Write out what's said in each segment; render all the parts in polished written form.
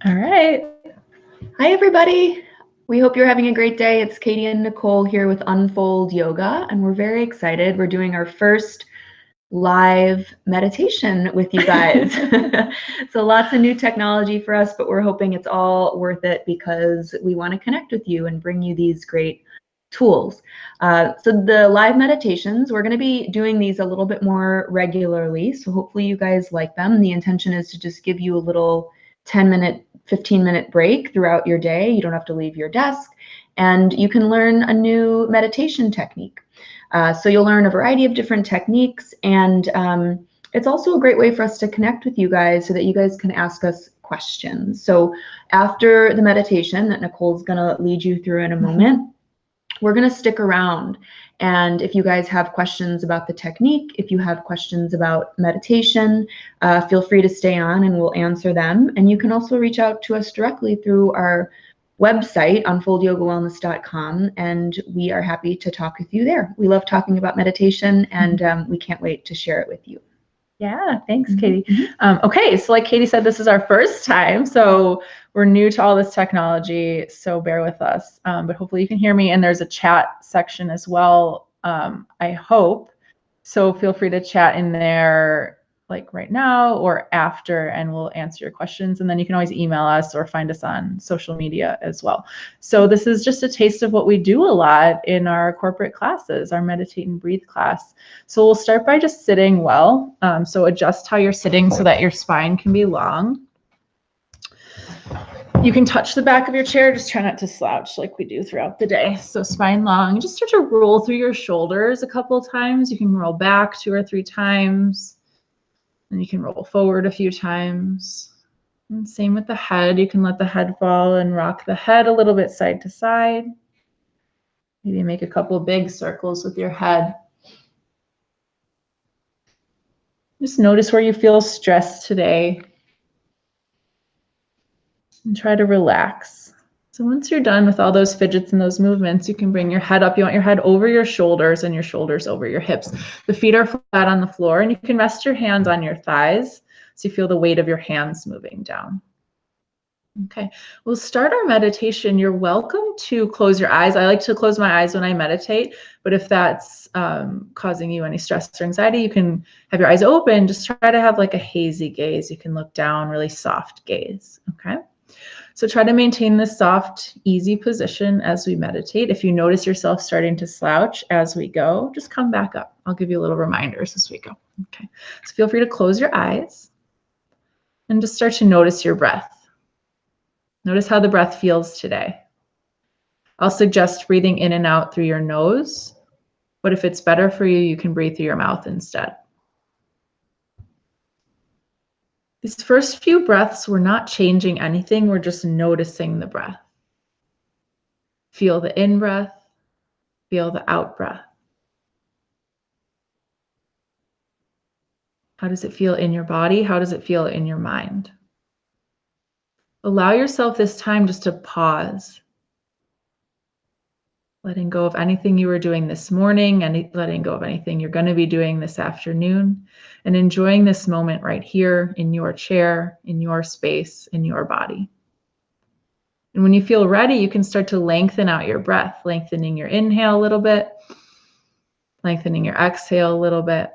All right. Hi, everybody. We hope you're having a great day. It's Katie and Nicole here with Unfold Yoga, and we're very excited. We're doing our first live meditation with you guys. So lots of new technology for us, but we're hoping it's all worth it because we want to connect with you and bring you these great tools. So the live meditations, we're going to be doing these a little bit more regularly. So hopefully you guys like them. The intention is to just give you a little 10-minute, 15-minute break throughout your day. You don't have to leave your desk, and you can learn a new meditation technique. So you'll learn a variety of different techniques, and it's also a great way for us to connect with you guys so that you guys can ask us questions. So after the meditation that Nicole's going to lead you through in a moment, we're going to stick around. And if you guys have questions about the technique, if you have questions about meditation, feel free to stay on and we'll answer them. And you can also reach out to us directly through our website, unfoldyogawellness.com, and we are happy to talk with you there. We love talking about meditation, and we can't wait to share it with you. Yeah, thanks, Katie. Okay, so like Katie said, this is our first time, so we're new to all this technology, so bear with us. But hopefully you can hear me, and there's a chat section as well, I hope. So feel free to chat in there like right now or after, and we'll answer your questions. And then you can always email us or find us on social media as well. So this is just a taste of what we do a lot in our corporate classes, our Meditate and Breathe class. So we'll start by just sitting well. So adjust how you're sitting so that your spine can be long. You can touch the back of your chair, just try not to slouch like we do throughout the day. So spine long, just start to roll through your shoulders a couple of times. You can roll back 2 or 3 times, and you can roll forward a few times. And same with the head. You can let the head fall and rock the head a little bit side to side. Maybe make a couple of big circles with your head. Just notice where you feel stressed today. And try to relax. So once you're done with all those fidgets and those movements, you can bring your head up. You want your head over your shoulders and your shoulders over your hips. The feet are flat on the floor, and you can rest your hands on your thighs so you feel the weight of your hands moving down. Okay, we'll start our meditation. You're welcome to close your eyes. I like to close my eyes when I meditate, but if that's causing you any stress or anxiety, you can have your eyes open. Just try to have like a hazy gaze. You can look down, really soft gaze, okay? So try to maintain this soft, easy position as we meditate. If you notice yourself starting to slouch as we go, just come back up. I'll give you little reminders as we go. Okay, so feel free to close your eyes and just start to notice your breath. Notice how the breath feels today. I'll suggest breathing in and out through your nose, but if it's better for you, you can breathe through your mouth instead. These first few breaths, we're not changing anything. We're just noticing the breath. Feel the in-breath, feel the out-breath. How does it feel in your body? How does it feel in your mind? Allow yourself this time just to pause. Letting go of anything you were doing this morning and letting go of anything you're going to be doing this afternoon, and enjoying this moment right here in your chair, in your space, in your body. And when you feel ready, you can start to lengthen out your breath, lengthening your inhale a little bit, lengthening your exhale a little bit.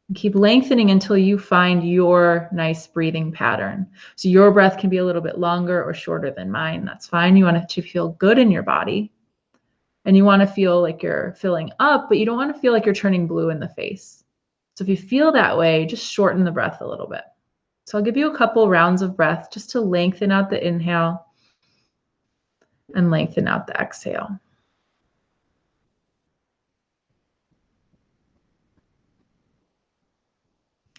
And keep lengthening until you find your nice breathing pattern. So your breath can be a little bit longer or shorter than mine. That's fine. You want it to feel good in your body. And you want to feel like you're filling up, but you don't want to feel like you're turning blue in the face. So if you feel that way, just shorten the breath a little bit. So I'll give you a couple rounds of breath just to lengthen out the inhale and lengthen out the exhale.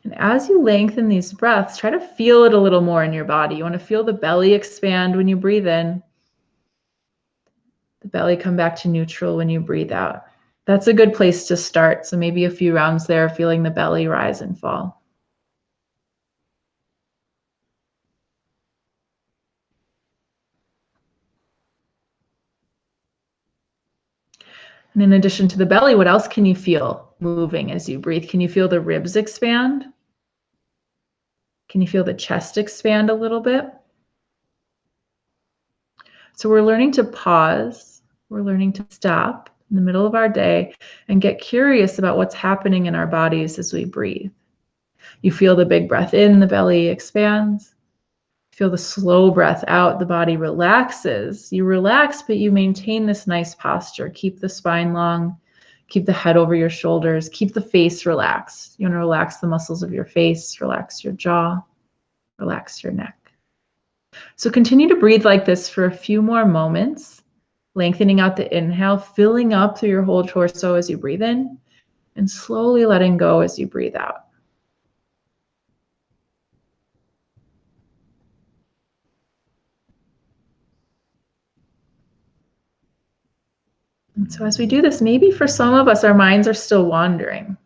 And as you lengthen these breaths, try to feel it a little more in your body. You want to feel the belly expand when you breathe in. The belly come back to neutral when you breathe out. That's a good place to start. So maybe a few rounds there, feeling the belly rise and fall. And in addition to the belly, what else can you feel moving as you breathe? Can you feel the ribs expand? Can you feel the chest expand a little bit? So we're learning to pause. We're learning to stop in the middle of our day and get curious about what's happening in our bodies as we breathe. You feel the big breath in, the belly expands. Feel the slow breath out, the body relaxes. You relax, but you maintain this nice posture. Keep the spine long, keep the head over your shoulders, keep the face relaxed. You want to relax the muscles of your face, relax your jaw, relax your neck. So continue to breathe like this for a few more moments, lengthening out the inhale, filling up through your whole torso as you breathe in, and slowly letting go as you breathe out. And so as we do this, maybe for some of us, our minds are still wandering.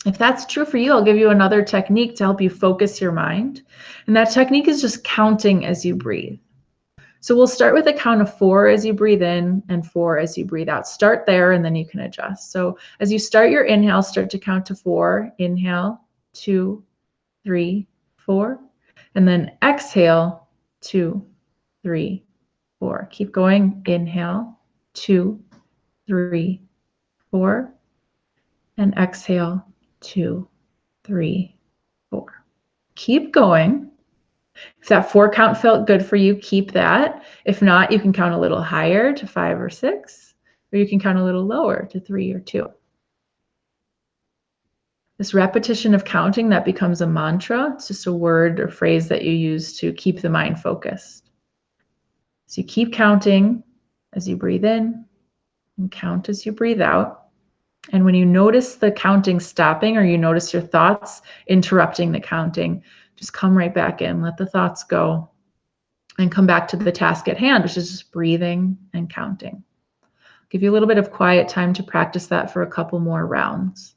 If that's true for you, I'll give you another technique to help you focus your mind. And that technique is just counting as you breathe. So we'll start with a count of 4 as you breathe in and 4 as you breathe out. Start there and then you can adjust. So as you start your inhale, start to count to 4. Inhale, 2, 3, 4. And then exhale, 2, 3, 4. Keep going. Inhale, 2, 3, 4. And exhale, 2, 3, 4. Keep going. If that 4 count felt good for you, keep that. If not, you can count a little higher to 5 or 6, or you can count a little lower to 3 or 2. This repetition of counting, that becomes a mantra. It's just a word or phrase that you use to keep the mind focused. So you keep counting as you breathe in and count as you breathe out. And when you notice the counting stopping or you notice your thoughts interrupting the counting, just come right back in, let the thoughts go, and come back to the task at hand, which is just breathing and counting. Give you a little bit of quiet time to practice that for a couple more rounds.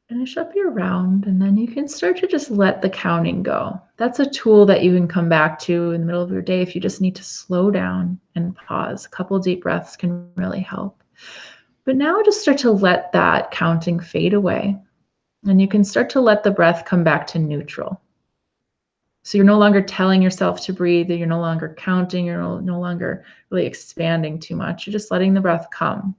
Finish up your round, and then you can start to just let the counting go. That's a tool that you can come back to in the middle of your day if you just need to slow down and pause. A couple deep breaths can really help. But now just start to let that counting fade away, and you can start to let the breath come back to neutral. So you're no longer telling yourself to breathe, you're no longer counting, you're no longer really expanding too much. You're just letting the breath come.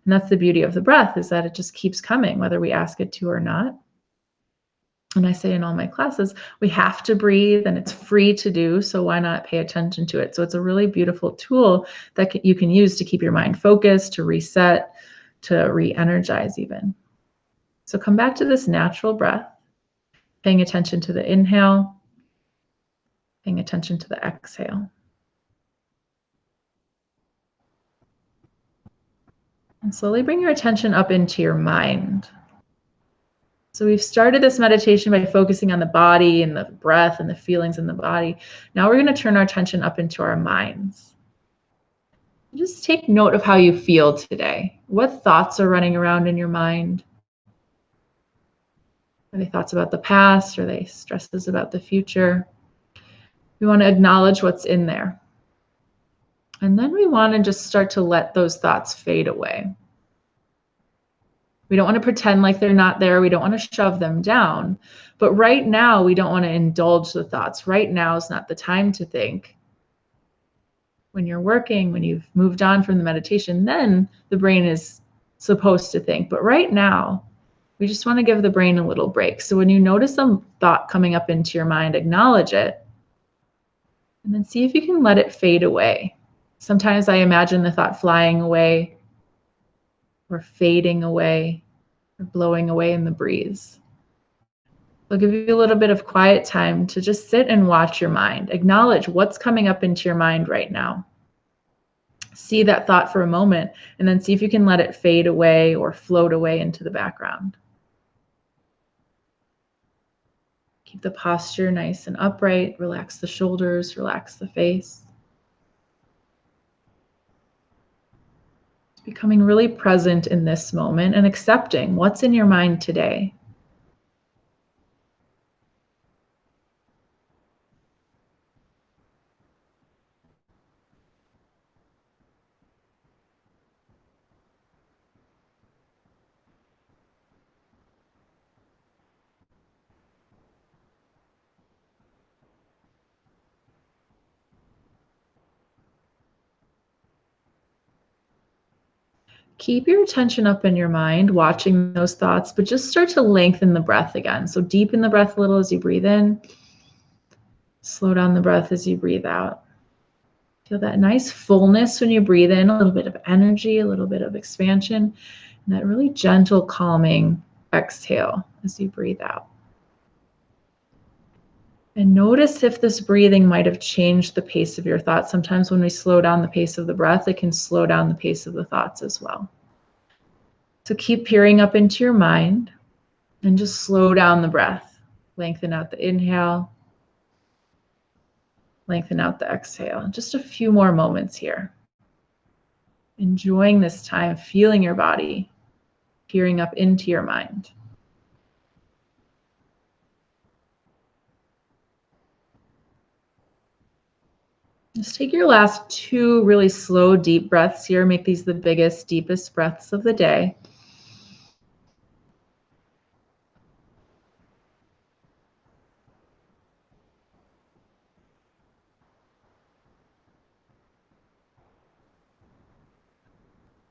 And that's the beauty of the breath, is that it just keeps coming, whether we ask it to or not. And I say in all my classes, we have to breathe and it's free to do, so why not pay attention to it? So it's a really beautiful tool that you can use to keep your mind focused, to reset, to re-energize even. So come back to this natural breath, paying attention to the inhale, paying attention to the exhale. And slowly bring your attention up into your mind. So we've started this meditation by focusing on the body and the breath and the feelings in the body. Now we're going to turn our attention up into our minds. Just take note of how you feel today. What thoughts are running around in your mind? Are they thoughts about the past? Are they stresses about the future? We want to acknowledge what's in there. And then we want to just start to let those thoughts fade away. We don't want to pretend like they're not there. We don't want to shove them down. But right now, we don't want to indulge the thoughts. Right now is not the time to think. When you're working, when you've moved on from the meditation, then the brain is supposed to think. But right now, we just want to give the brain a little break. So when you notice some thought coming up into your mind, acknowledge it. And then see if you can let it fade away. Sometimes I imagine the thought flying away, or fading away, or blowing away in the breeze. I'll give you a little bit of quiet time to just sit and watch your mind. Acknowledge what's coming up into your mind right now. See that thought for a moment, and then see if you can let it fade away or float away into the background. Keep the posture nice and upright. Relax the shoulders, relax the face. Becoming really present in this moment and accepting what's in your mind today. Keep your attention up in your mind, watching those thoughts, but just start to lengthen the breath again. So deepen the breath a little as you breathe in. Slow down the breath as you breathe out. Feel that nice fullness when you breathe in, a little bit of energy, a little bit of expansion, and that really gentle, calming exhale as you breathe out. And notice if this breathing might have changed the pace of your thoughts. Sometimes when we slow down the pace of the breath, it can slow down the pace of the thoughts as well. So keep peering up into your mind and just slow down the breath. Lengthen out the inhale. Lengthen out the exhale. Just a few more moments here. Enjoying this time, feeling your body, peering up into your mind. Just take your last 2 really slow, deep breaths here. Make these the biggest, deepest breaths of the day.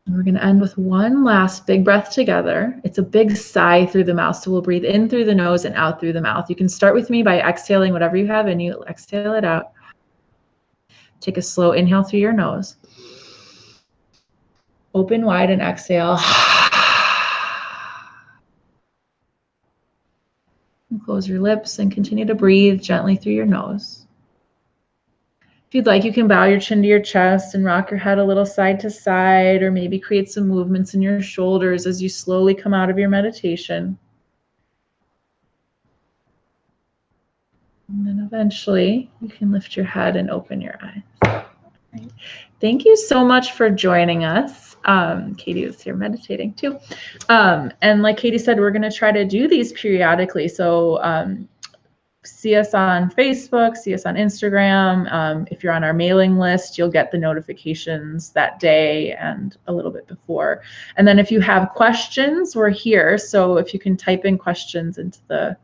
And we're going to end with one last big breath together. It's a big sigh through the mouth. So we'll breathe in through the nose and out through the mouth. You can start with me by exhaling whatever you have in you. Exhale it out. Take a slow inhale through your nose. Open wide and exhale. And close your lips and continue to breathe gently through your nose. If you'd like, you can bow your chin to your chest and rock your head a little side to side, or maybe create some movements in your shoulders as you slowly come out of your meditation. And then eventually you can lift your head and open your eyes. Right. Thank you so much for joining us. Katie is here meditating too. And like Katie said, we're going to try to do these periodically. So see us on Facebook, see us on Instagram. If you're on our mailing list, you'll get the notifications that day and a little bit before. And then if you have questions, we're here. So if you can type in questions into the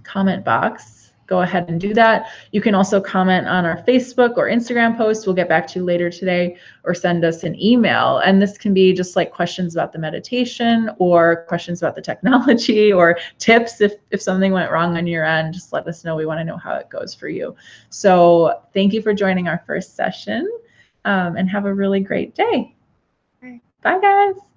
comment box, go ahead and do that. You can also comment on our Facebook or Instagram post. We'll get back to you later today, or send us an email. And this can be just like questions about the meditation or questions about the technology or tips. If something went wrong on your end, just let us know. We want to know how it goes for you. So thank you for joining our first session, and have a really great day. Bye, guys.